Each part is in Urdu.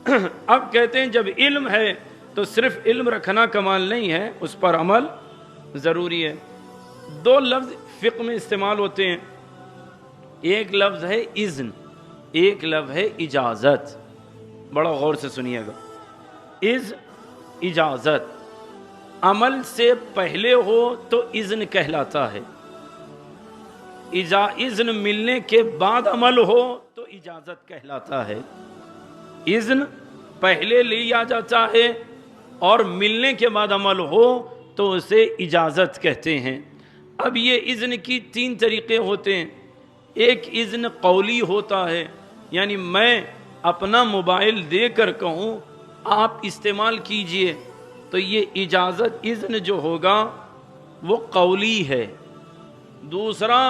اب کہتے ہیں جب علم ہے تو صرف علم رکھنا کمال نہیں ہے، اس پر عمل ضروری ہے۔ دو لفظ فقہ میں استعمال ہوتے ہیں، ایک لفظ ہے اذن، ایک لفظ ہے اجازت۔ بڑا غور سے سنیے گا۔ اجازت عمل سے پہلے ہو تو اذن کہلاتا ہے، اذن ملنے کے بعد عمل ہو تو اجازت کہلاتا ہے۔ اذن پہلے لیا جاتا ہے اور ملنے کے بعد عمل ہو تو اسے اجازت کہتے ہیں۔ اب یہ اذن کی تین طریقے ہوتے ہیں۔ ایک اذن قولی ہوتا ہے، یعنی میں اپنا موبائل دے کر کہوں آپ استعمال کیجئے، تو یہ اجازت اذن جو ہوگا وہ قولی ہے۔ دوسرا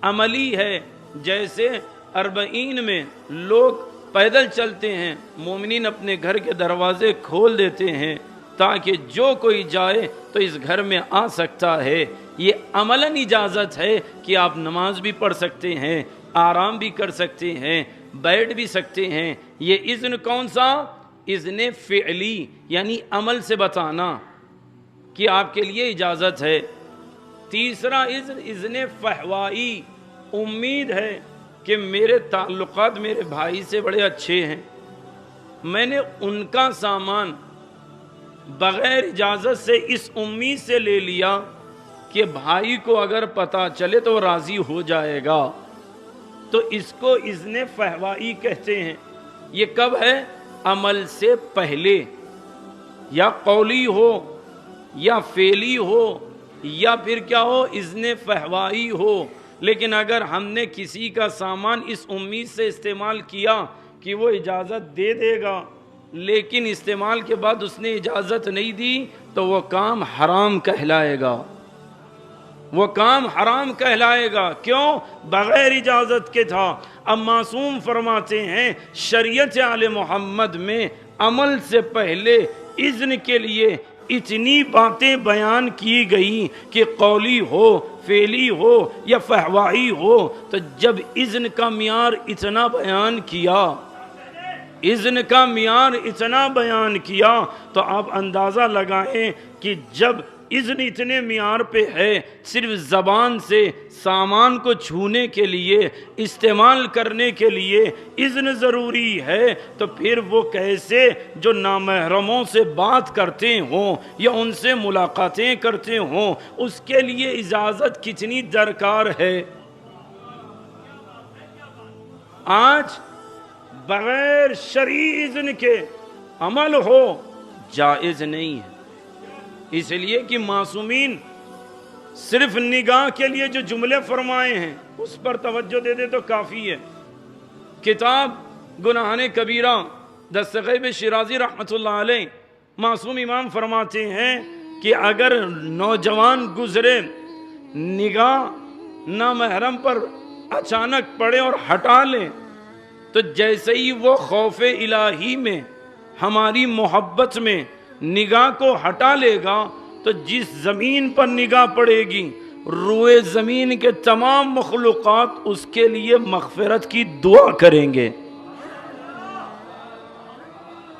عملی ہے، جیسے اربعین میں لوگ پیدل چلتے ہیں، مومنین اپنے گھر کے دروازے کھول دیتے ہیں تاکہ جو کوئی جائے تو اس گھر میں آ سکتا ہے۔ یہ عملاً اجازت ہے کہ آپ نماز بھی پڑھ سکتے ہیں، آرام بھی کر سکتے ہیں، بیٹھ بھی سکتے ہیں۔ یہ اذن کون سا؟ اذن فعلی، یعنی عمل سے بتانا کہ آپ کے لیے اجازت ہے۔ تیسرا اذن فحوائی، امید ہے کہ میرے تعلقات میرے بھائی سے بڑے اچھے ہیں، میں نے ان کا سامان بغیر اجازت سے اس امید سے لے لیا کہ بھائی کو اگر پتہ چلے تو وہ راضی ہو جائے گا، تو اس کو اذن فحوائی کہتے ہیں۔ یہ کب ہے؟ عمل سے پہلے، یا قولی ہو یا فعلی ہو یا پھر کیا ہو، اذن فحوائی ہو۔ لیکن اگر ہم نے کسی کا سامان اس امید سے استعمال کیا کہ وہ اجازت دے دے گا، لیکن استعمال کے بعد اس نے اجازت نہیں دی، تو وہ کام حرام کہلائے گا، وہ کام حرام کہلائے گا۔ کیوں؟ بغیر اجازت کے تھا۔ اب معصوم فرماتے ہیں شریعت آل محمد میں عمل سے پہلے اذن کے لیے اتنی باتیں بیان کی گئی کہ قولی ہو، فعلی ہو یا فحوائی ہو، تو جب اذن کا معیار اتنا بیان کیا، اذن کا معیار اتنا بیان کیا، تو آپ اندازہ لگائیں کہ جب اذن اتنے معیار پہ ہے، صرف زبان سے سامان کو چھونے کے لیے، استعمال کرنے کے لیے اذن ضروری ہے، تو پھر وہ کیسے جو نامحرموں سے بات کرتے ہوں یا ان سے ملاقاتیں کرتے ہوں، اس کے لیے اجازت کتنی درکار ہے۔ آج بغیر شرعی اذن کے عمل ہو جائز نہیں ہے، اس لیے کہ معصومین صرف نگاہ کے لیے جو جملے فرمائے ہیں اس پر توجہ دے دے تو کافی ہے۔ کتاب گناہان کبیرہ دستغیب شیرازی رحمۃ اللہ علیہ، معصوم امام فرماتے ہیں کہ اگر نوجوان گزرے، نگاہ نامحرم پر اچانک پڑے اور ہٹا لے، تو جیسے ہی وہ خوف الہی میں، ہماری محبت میں نگاہ کو ہٹا لے گا، تو جس زمین پر نگاہ پڑے گی، روئے زمین کے تمام مخلوقات اس کے لیے مغفرت کی دعا کریں گے۔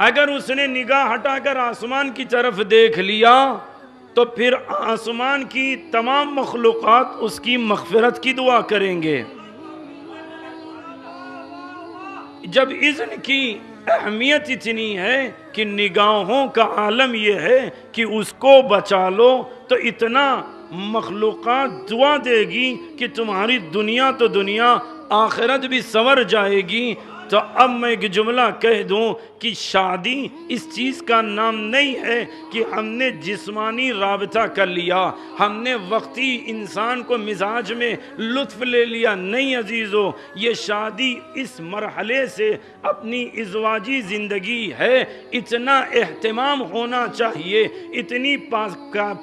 اگر اس نے نگاہ ہٹا کر آسمان کی طرف دیکھ لیا، تو پھر آسمان کی تمام مخلوقات اس کی مغفرت کی دعا کریں گے۔ جب اذن کی اہمیت اتنی ہے کہ نگاہوں کا عالم یہ ہے کہ اس کو بچا لو، تو اتنا مخلوقات دعا دے گی کہ تمہاری دنیا تو دنیا، آخرت بھی سنور جائے گی۔ تو اب میں ایک جملہ کہہ دوں کہ شادی اس چیز کا نام نہیں ہے کہ ہم نے جسمانی رابطہ کر لیا، ہم نے وقتی انسان کو مزاج میں لطف لے لیا، نہیں عزیزو، یہ شادی اس مرحلے سے اپنی ازواجی زندگی ہے، اتنا اہتمام ہونا چاہیے، اتنی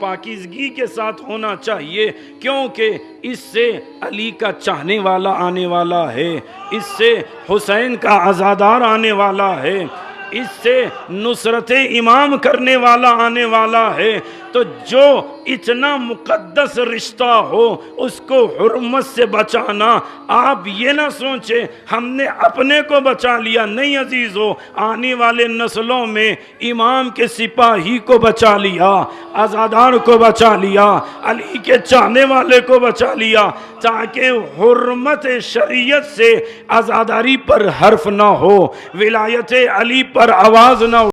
پاکیزگی کے ساتھ ہونا چاہیے، کیونکہ اس سے علی کا چاہنے والا آنے والا ہے، اس سے حسین کا عزادار آنے والا ہے، اس سے نصرت امام کرنے والا آنے والا ہے، تو جو اتنا مقدس رشتہ ہو اس کو حرمت سے بچانا، آپ یہ نہ سوچیں ہم نے اپنے کو بچا لیا، نہیں عزیزو، آنے والے نسلوں میں امام کے سپاہی کو بچا لیا، عزادار کو بچا لیا، علی کے چاہنے والے کو بچا لیا، تاکہ حرمت شریعت سے عزاداری پر حرف نہ ہو، ولایت علی پر آواز نہ ہو۔